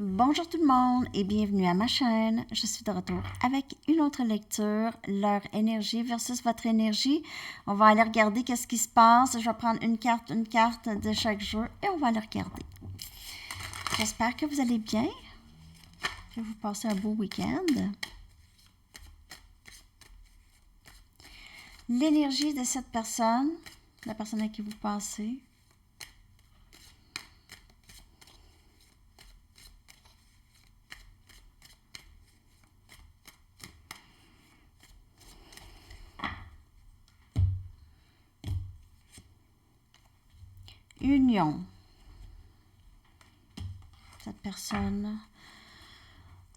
Bonjour tout le monde et bienvenue à ma chaîne. Je suis de retour avec une autre lecture, leur énergie versus votre énergie. On va aller regarder qu'est-ce qui se passe. Je vais prendre une carte de chaque jeu et on va aller regarder. J'espère que vous allez bien, que vous passez un beau week-end. L'énergie de cette personne, la personne à qui vous pensez. Union. Cette personne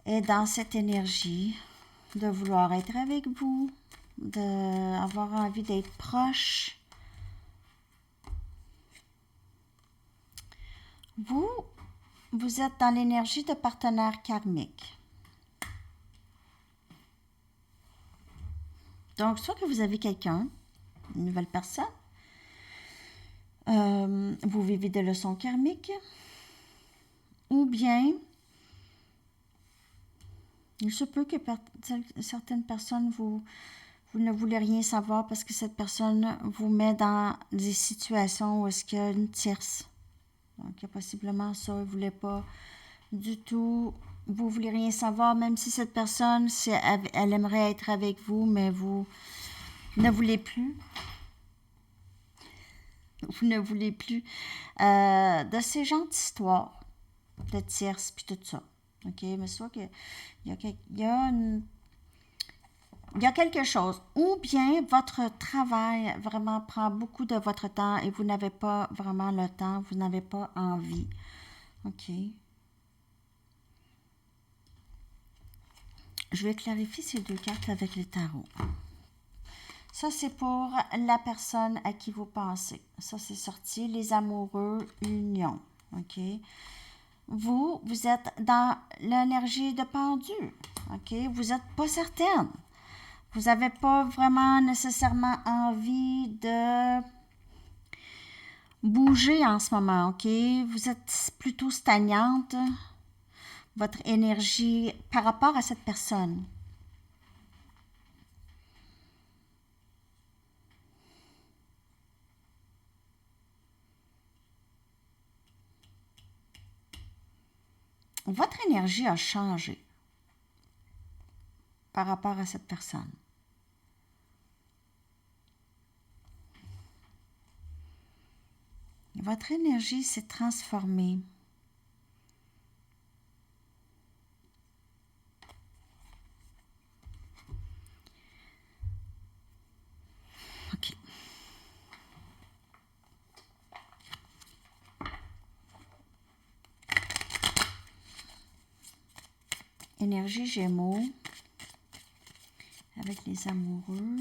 est dans cette énergie de vouloir être avec vous, d'avoir envie d'être proche. Vous êtes dans l'énergie de partenaire karmique. Donc, soit que vous avez quelqu'un, une nouvelle personne, vous vivez des leçons karmiques, ou bien il se peut que certaines personnes, vous ne voulez rien savoir parce que cette personne vous met dans des situations où est-ce qu'il y a une tierce. Donc, il y a possiblement ça, vous ne voulez pas du tout, vous ne voulez rien savoir, même si cette personne, elle aimerait être avec vous, mais vous ne voulez plus. Vous ne voulez plus de ces genres d'histoires, de tierces, puis tout ça. OK? Mais soit qu'il y a quelque chose. Ou bien votre travail vraiment prend beaucoup de votre temps et vous n'avez pas vraiment le temps, vous n'avez pas envie. OK? Je vais clarifier ces deux cartes avec les tarots. Ça, c'est pour la personne à qui vous pensez. Ça, c'est sorti. Les amoureux, union. OK? Vous êtes dans l'énergie de pendu. OK? Vous n'êtes pas certaine. Vous n'avez pas vraiment nécessairement envie de bouger en ce moment. OK? Vous êtes plutôt stagnante. Votre énergie par rapport à cette personne. Votre énergie a changé par rapport à cette personne. Votre énergie s'est transformée. OK. Énergie Gémeaux avec les amoureux.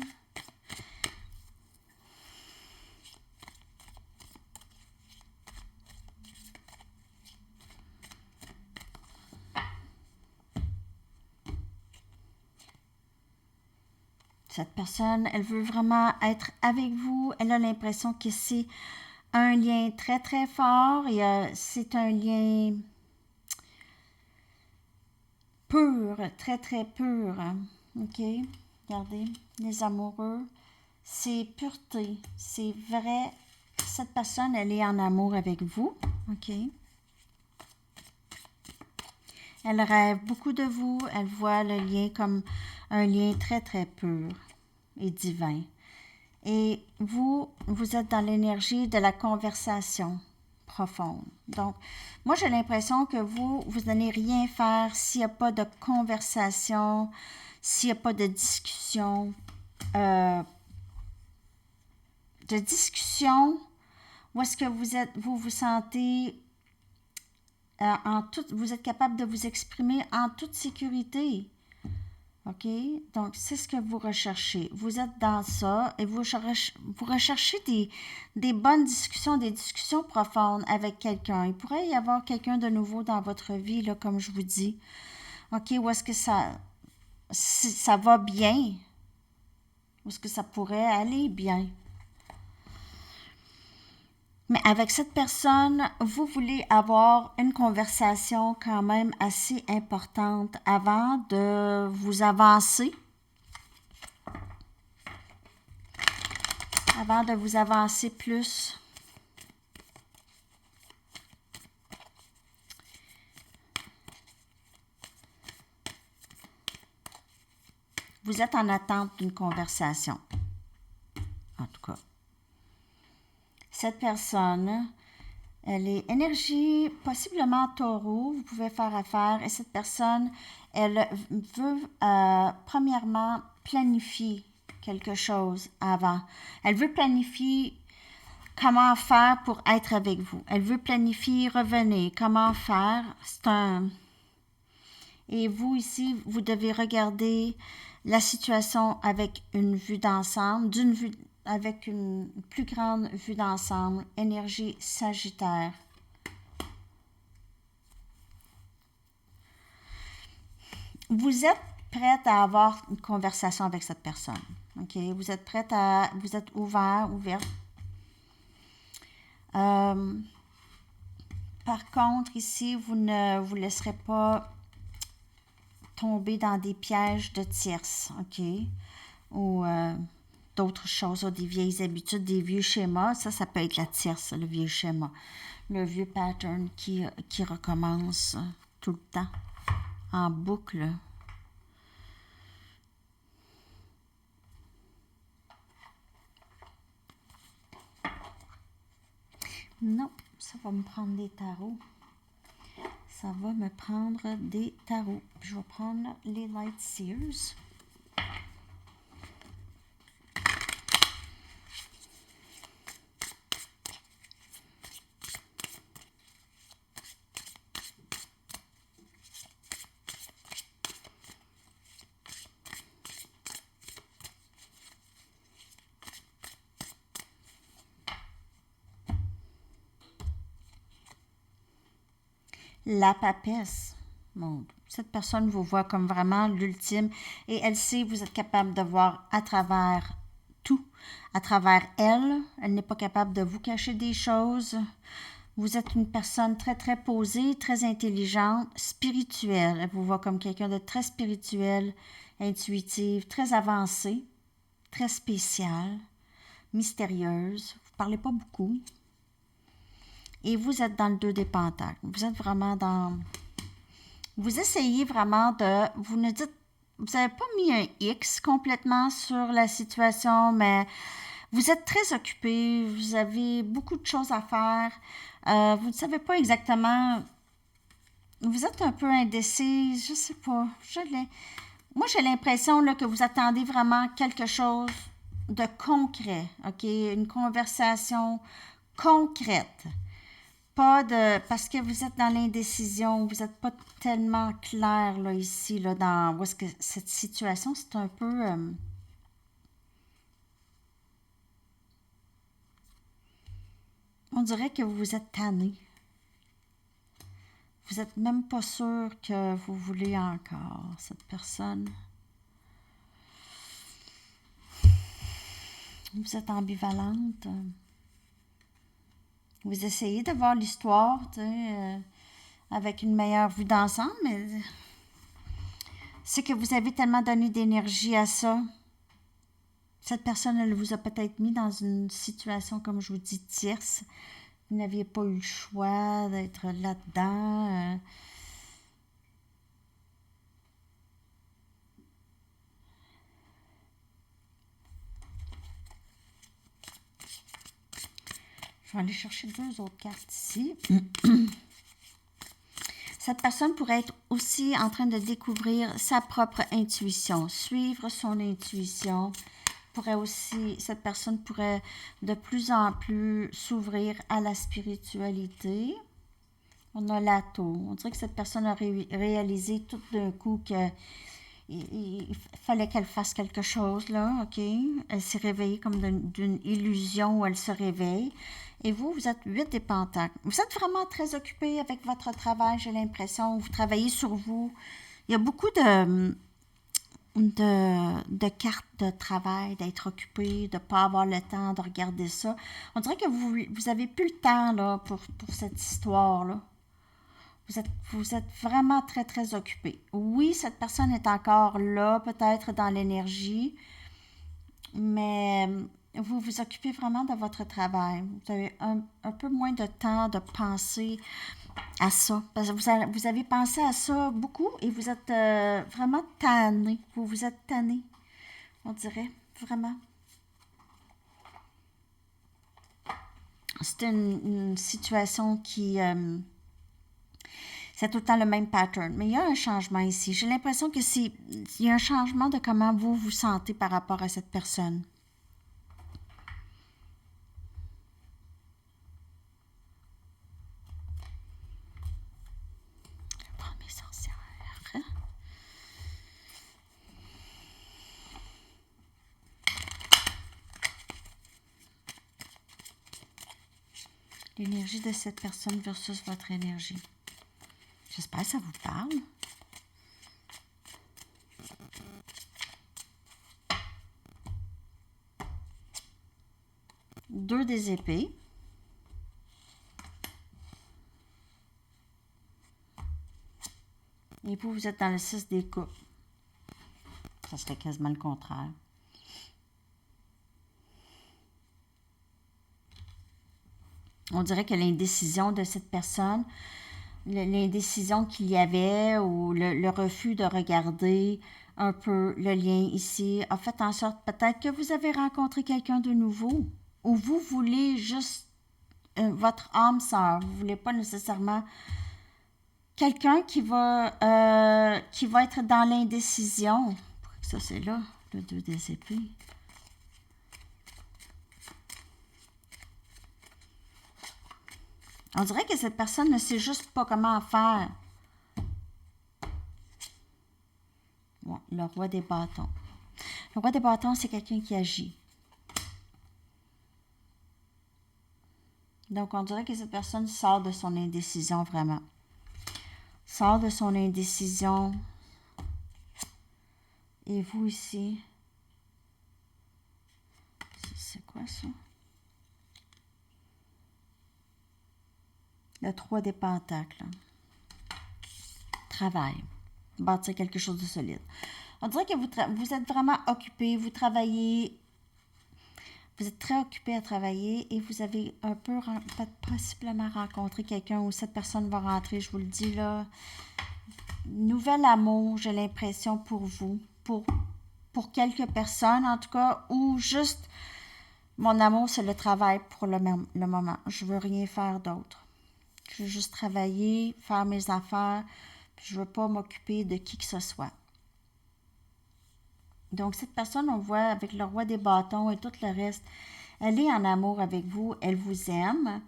Cette personne, elle veut vraiment être avec vous. Elle a l'impression que c'est un lien très, très fort. C'est un lien pur, très, très pur. OK? Regardez, les amoureux, c'est pureté. C'est vrai. Cette personne, elle est en amour avec vous. OK? Elle rêve beaucoup de vous. Elle voit le lien comme un lien très, très pur et divin. Et vous êtes dans l'énergie de la conversation profonde. Donc, moi, j'ai l'impression que vous n'allez rien faire s'il n'y a pas de conversation, s'il n'y a pas de discussion. Où est-ce que vous sentez vous êtes capable de vous exprimer en toute sécurité. OK? Donc, c'est ce que vous recherchez. Vous êtes dans ça et vous recherchez des bonnes discussions, des discussions profondes avec quelqu'un. Il pourrait y avoir quelqu'un de nouveau dans votre vie, là, comme je vous dis. OK? Où est-ce que ça va bien? Où est-ce que ça pourrait aller bien? Mais avec cette personne, vous voulez avoir une conversation quand même assez importante avant de vous avancer. Avant de vous avancer plus. Vous êtes en attente d'une conversation. En tout cas. Cette personne, elle est énergie, possiblement taureau, vous pouvez faire affaire. Et cette personne, elle veut premièrement planifier quelque chose avant. Elle veut planifier comment faire pour être avec vous. Elle veut planifier revenir. Comment faire? C'est un... Et vous ici, vous devez regarder la situation avec une vue d'ensemble, avec une plus grande vue d'ensemble, énergie Sagittaire. Vous êtes prête à avoir une conversation avec cette personne. OK? Vous êtes prête à... Vous êtes ouverte. Par contre, ici, vous ne vous laisserez pas tomber dans des pièges de tierces, OK? Ou d'autres choses, ou des vieilles habitudes, des vieux schémas. Ça peut être la tierce, le vieux schéma. Le vieux pattern qui recommence tout le temps, en boucle. Non, ça va me prendre des tarots. Ça va me prendre des tarots. Je vais prendre les Light Seers. La papesse. Bon, cette personne vous voit comme vraiment l'ultime et elle sait que vous êtes capable de voir à travers tout. À travers elle, elle n'est pas capable de vous cacher des choses. Vous êtes une personne très, très posée, très intelligente, spirituelle. Elle vous voit comme quelqu'un de très spirituel, intuitive, très avancée, très spéciale, mystérieuse. Vous ne parlez pas beaucoup. Et vous êtes dans le 2 des pentacles. Vous êtes vraiment dans... Vous essayez vraiment de... Vous ne dites... Vous n'avez pas mis un X complètement sur la situation, mais vous êtes très occupé. Vous avez beaucoup de choses à faire. Vous ne savez pas exactement... Vous êtes un peu indécis. Je ne sais pas. Moi, j'ai l'impression là, que vous attendez vraiment quelque chose de concret. OK? Une conversation concrète. Pas de... Parce que vous êtes dans l'indécision, vous n'êtes pas tellement clair là, ici, là, dans où est-ce que cette situation, c'est un peu... on dirait que vous êtes tanné. Vous n'êtes même pas sûr que vous voulez encore cette personne. Vous êtes ambivalente. Vous essayez de voir l'histoire, avec une meilleure vue d'ensemble, mais c'est que vous avez tellement donné d'énergie à ça. Cette personne, elle vous a peut-être mis dans une situation, comme je vous dis, tierce. Vous n'aviez pas eu le choix d'être là-dedans. Je vais aller chercher 2 autres cartes ici. Cette personne pourrait être aussi en train de découvrir sa propre intuition, suivre son intuition. Cette personne pourrait de plus en plus s'ouvrir à la spiritualité. On a l'Ato. On dirait que cette personne a réalisé tout d'un coup qu'il fallait qu'elle fasse quelque chose, là, OK? Elle s'est réveillée comme d'une illusion où elle se réveille. Et vous êtes 8 des pentacles. Vous êtes vraiment très occupé avec votre travail, j'ai l'impression. Vous travaillez sur vous. Il y a beaucoup de... de carte de travail, d'être occupé, de ne pas avoir le temps de regarder ça. On dirait que vous avez plus le temps là, pour cette histoire-là. Vous êtes vraiment très, très occupé. Oui, cette personne est encore là, peut-être dans l'énergie, mais vous vous occupez vraiment de votre travail. Vous avez un peu moins de temps de penser à ça. Parce que vous avez pensé à ça beaucoup et vous êtes vraiment tanné. Vous vous êtes tanné, on dirait, vraiment. C'est une situation qui... c'est tout le temps le même pattern. Mais il y a un changement ici. J'ai l'impression que il y a un changement de comment vous vous sentez par rapport à cette personne. Je vais prendre mes sorcières. L'énergie de cette personne versus votre énergie. J'espère que ça vous parle. Deux des épées. Et vous êtes dans le 6 des coupes. Ça serait quasiment le contraire. On dirait que l'indécision de cette personne, l'indécision qu'il y avait ou le refus de regarder un peu le lien ici a fait en sorte peut-être que vous avez rencontré quelqu'un de nouveau ou vous voulez juste votre âme sœur. Vous ne voulez pas nécessairement quelqu'un qui va être dans l'indécision. Ça, c'est là, le 2 des épées. On dirait que cette personne ne sait juste pas comment faire. Ouais, le roi des bâtons. Le roi des bâtons, c'est quelqu'un qui agit. Donc, on dirait que cette personne sort de son indécision vraiment. Sort de son indécision. Et vous ici, c'est quoi ça? Le 3 des pentacles. Travail. Bâtir quelque chose de solide. On dirait que vous êtes vraiment occupé, vous travaillez, vous êtes très occupé à travailler et vous avez un peu, possiblement rencontré quelqu'un où cette personne va rentrer, je vous le dis là. Nouvel amour, j'ai l'impression pour vous, pour quelques personnes en tout cas, ou juste, mon amour c'est le travail pour le moment. Je veux rien faire d'autre. Je veux juste travailler, faire mes affaires, puis je ne veux pas m'occuper de qui que ce soit. Donc, cette personne, on voit avec le roi des bâtons et tout le reste, elle est en amour avec vous, elle vous aime.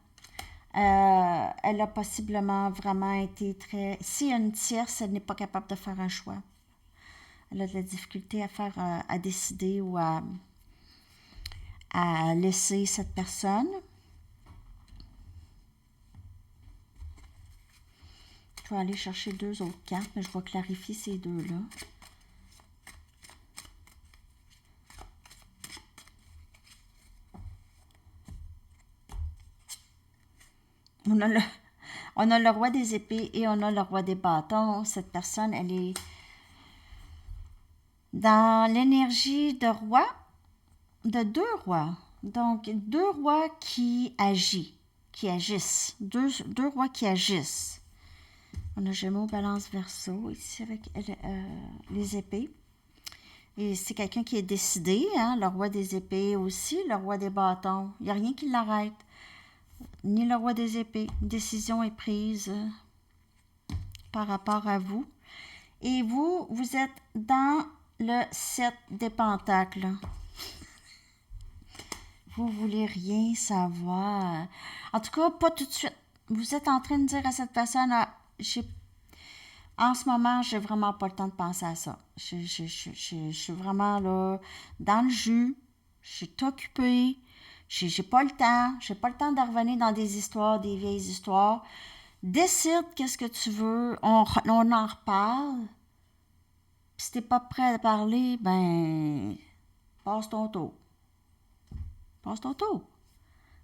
Elle a possiblement vraiment été très... Si une tierce, elle n'est pas capable de faire un choix. Elle a de la difficulté à décider ou à laisser cette personne. Je vais aller chercher deux autres cartes, mais je vais clarifier ces deux-là. On a le roi des épées et on a le roi des bâtons. Cette personne, elle est dans l'énergie de roi, de deux rois. Donc, deux rois qui agissent. Deux rois qui agissent. On a Gémeaux, Balance, Verseau, ici avec les épées. Et c'est quelqu'un qui est décidé, hein? Le roi des épées aussi, le roi des bâtons. Il n'y a rien qui l'arrête. Ni le roi des épées. Une décision est prise par rapport à vous. Et vous êtes dans le 7 des pentacles. Vous voulez rien savoir. En tout cas, pas tout de suite. Vous êtes en train de dire à cette personne, en ce moment, j'ai vraiment pas le temps de penser à ça. Je suis vraiment là, dans le jus. Je suis occupée. J'ai pas le temps. J'ai pas le temps de revenir dans des histoires, des vieilles histoires. Décide qu'est-ce que tu veux. On en reparle. Puis si t'es pas prêt à parler, ben, passe ton tour. Passe ton tour.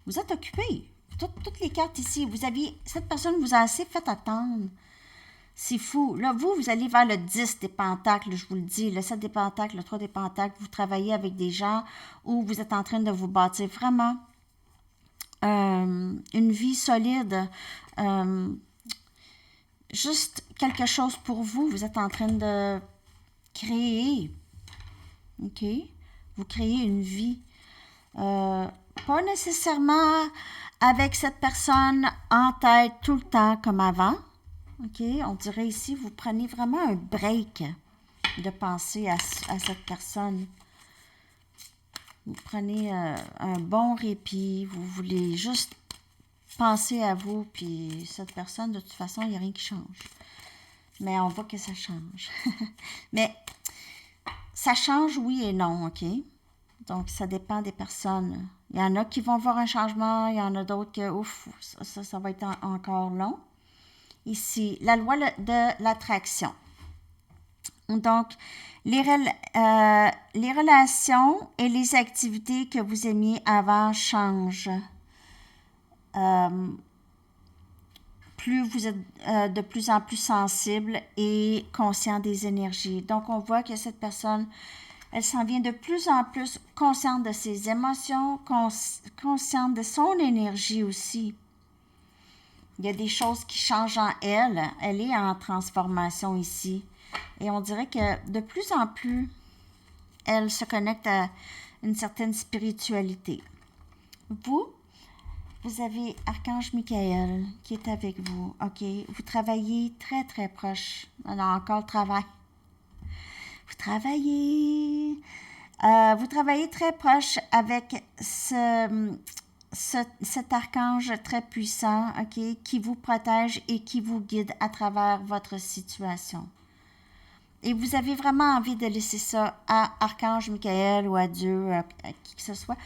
Vous êtes occupé. Toutes les cartes ici, cette personne vous a assez fait attendre. C'est fou. Là, vous allez vers le 10 des pentacles, je vous le dis, le 7 des pentacles, le 3 des pentacles. Vous travaillez avec des gens où vous êtes en train de vous bâtir vraiment une vie solide. Juste quelque chose pour vous. Vous êtes en train de créer. OK? Vous créez une vie. Pas nécessairement avec cette personne en tête tout le temps comme avant. OK? On dirait ici, vous prenez vraiment un break de penser à cette personne. Vous prenez un bon répit. Vous voulez juste penser à vous. Puis cette personne, de toute façon, il n'y a rien qui change. Mais on voit que ça change. Mais ça change oui et non, OK? Donc, ça dépend des personnes. Il y en a qui vont voir un changement, il y en a d'autres que, ouf, ça va être encore long. Ici, la loi de l'attraction. Donc, les relations et les activités que vous aimiez avant changent. Plus vous êtes de plus en plus sensible et conscient des énergies. Donc, on voit que cette personne, elle s'en vient de plus en plus consciente de ses émotions, consciente de son énergie aussi. Il y a des choses qui changent en elle. Elle est en transformation ici. Et on dirait que de plus en plus, elle se connecte à une certaine spiritualité. Vous avez Archange Michael qui est avec vous. OK? Vous travaillez très, très proche. Alors, encore le travail. Vous travaillez très proche avec cet archange très puissant, OK, qui vous protège et qui vous guide à travers votre situation. Et vous avez vraiment envie de laisser ça à Archange Michael ou à Dieu, à qui que ce soit.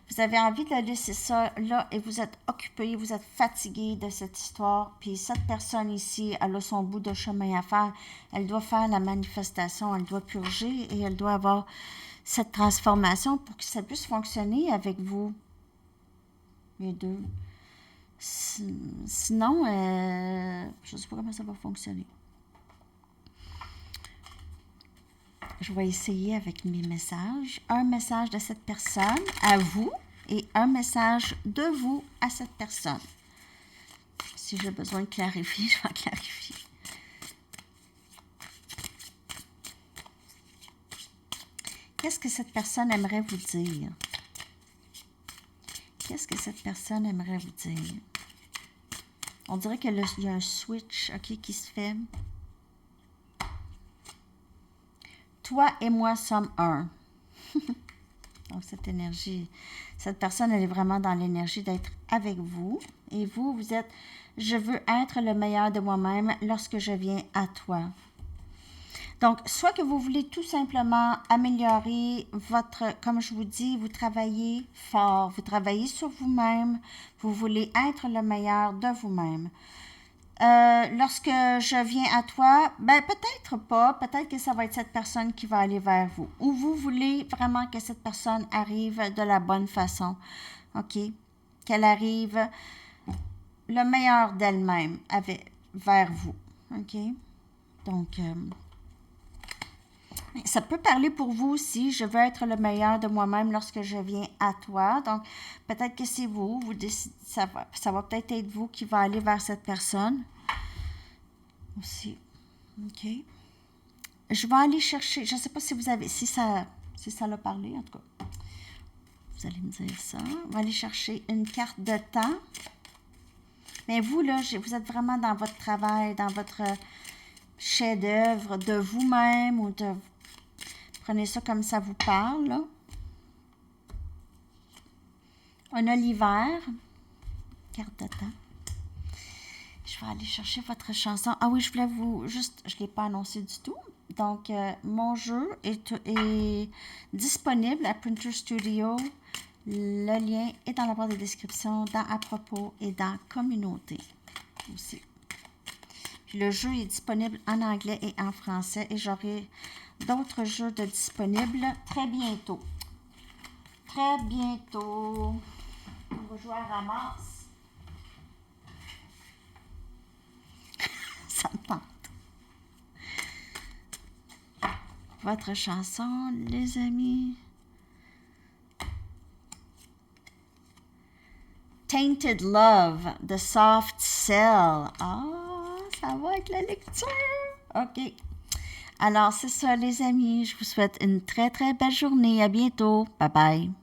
Vous avez envie de laisser ça là et vous êtes occupé, vous êtes fatigué de cette histoire. Puis cette personne ici, elle a son bout de chemin à faire. Elle doit faire la manifestation, elle doit purger et elle doit avoir cette transformation pour que ça puisse fonctionner avec vous. Les deux. Sinon, je ne sais pas comment ça va fonctionner. Je vais essayer avec mes messages. Un message de cette personne à vous et un message de vous à cette personne. Si j'ai besoin de clarifier, je vais clarifier. Qu'est-ce que cette personne aimerait vous dire? Qu'est-ce que cette personne aimerait vous dire? On dirait qu'il y a un switch, OK, qui se fait. Toi et moi sommes un. Donc, cette énergie, cette personne, elle est vraiment dans l'énergie d'être avec vous. Et vous, vous êtes, je veux être le meilleur de moi-même lorsque je viens à toi. Donc, soit que vous voulez tout simplement améliorer votre, comme je vous dis, vous travaillez fort, vous travaillez sur vous-même, vous voulez être le meilleur de vous-même. Lorsque je viens à toi, ben peut-être pas, peut-être que ça va être cette personne qui va aller vers vous. Ou vous voulez vraiment que cette personne arrive de la bonne façon, OK? Qu'elle arrive le meilleur d'elle-même vers vous, OK? Donc, ça peut parler pour vous aussi. Je veux être le meilleur de moi-même lorsque je viens à toi. Donc, peut-être que c'est vous décidez, ça va peut-être être vous qui va aller vers cette personne. Aussi. OK. Je vais aller chercher, je ne sais pas si vous avez, si ça l'a parlé, en tout cas. Vous allez me dire ça. On va aller chercher une carte de temps. Mais vous, là, vous êtes vraiment dans votre travail, dans votre chef-d'œuvre de vous-même ou de... Prenez ça comme ça vous parle, là. On a l'hiver. Carte de temps. Je vais aller chercher votre chanson. Ah oui, je voulais vous... Juste, je ne l'ai pas annoncé du tout. Donc, mon jeu est disponible à Printer Studio. Le lien est dans la barre de description, dans À propos et dans Communauté aussi. Puis le jeu est disponible en anglais et en français. Et j'aurai d'autres jeux de disponibles très bientôt. Très bientôt. On va jouer à ramasse. Ça me tente. Votre chanson, les amis. Tainted Love, The Soft Cell. Ah, ça va avec la lecture. OK. Alors, c'est ça, les amis. Je vous souhaite une très, très belle journée. À bientôt. Bye bye.